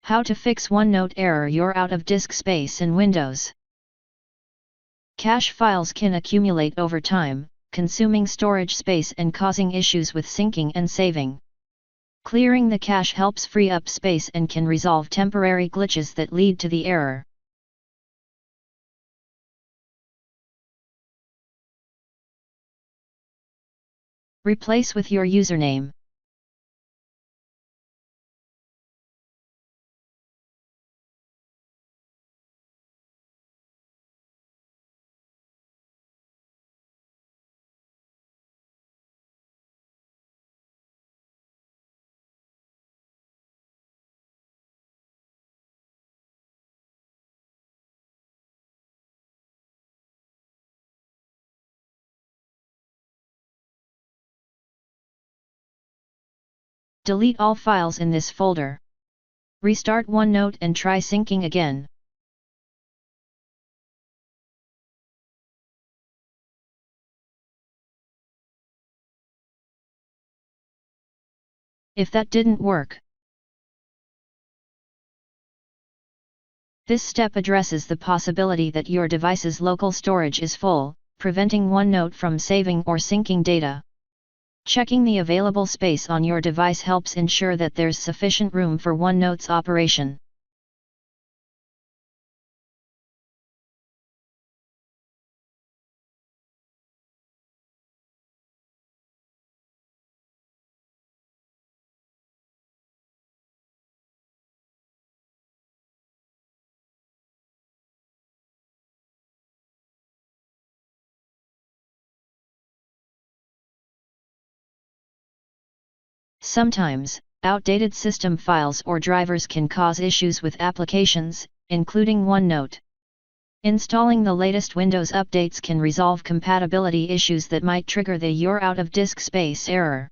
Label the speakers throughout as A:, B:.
A: How to fix OneNote error: you're out of disk space in Windows. Cache files can accumulate over time, consuming storage space and causing issues with syncing and saving. Clearing the cache helps free up space and can resolve temporary glitches that lead to the error. Replace with your username. Delete all files in this folder. Restart OneNote and try syncing again. If that didn't work, this step addresses the possibility that your device's local storage is full, preventing OneNote from saving or syncing data. Checking the available space on your device helps ensure that there's sufficient room for OneNote's operation. Sometimes, outdated system files or drivers can cause issues with applications, including OneNote. Installing the latest Windows updates can resolve compatibility issues that might trigger the "you're out of disk space" error.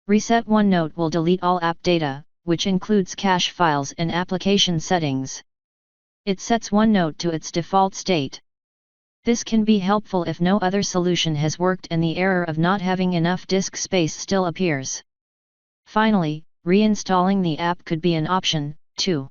A: Reset OneNote will delete all app data, which includes cache files and application settings. It sets OneNote to its default state. This can be helpful if no other solution has worked and the error of not having enough disk space still appears. Finally, reinstalling the app could be an option, too.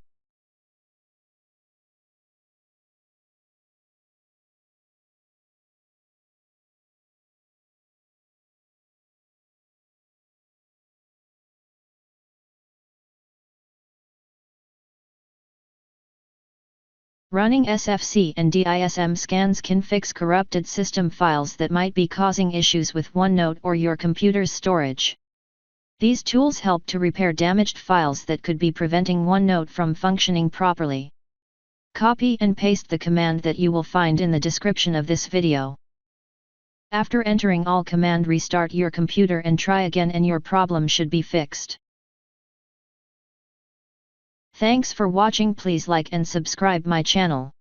A: Running SFC and DISM scans can fix corrupted system files that might be causing issues with OneNote or your computer's storage. These tools help to repair damaged files that could be preventing OneNote from functioning properly. Copy and paste the command that you will find in the description of this video. After entering all command, restart your computer and try again and your problem should be fixed. Thanks for watching. Please like and subscribe my channel.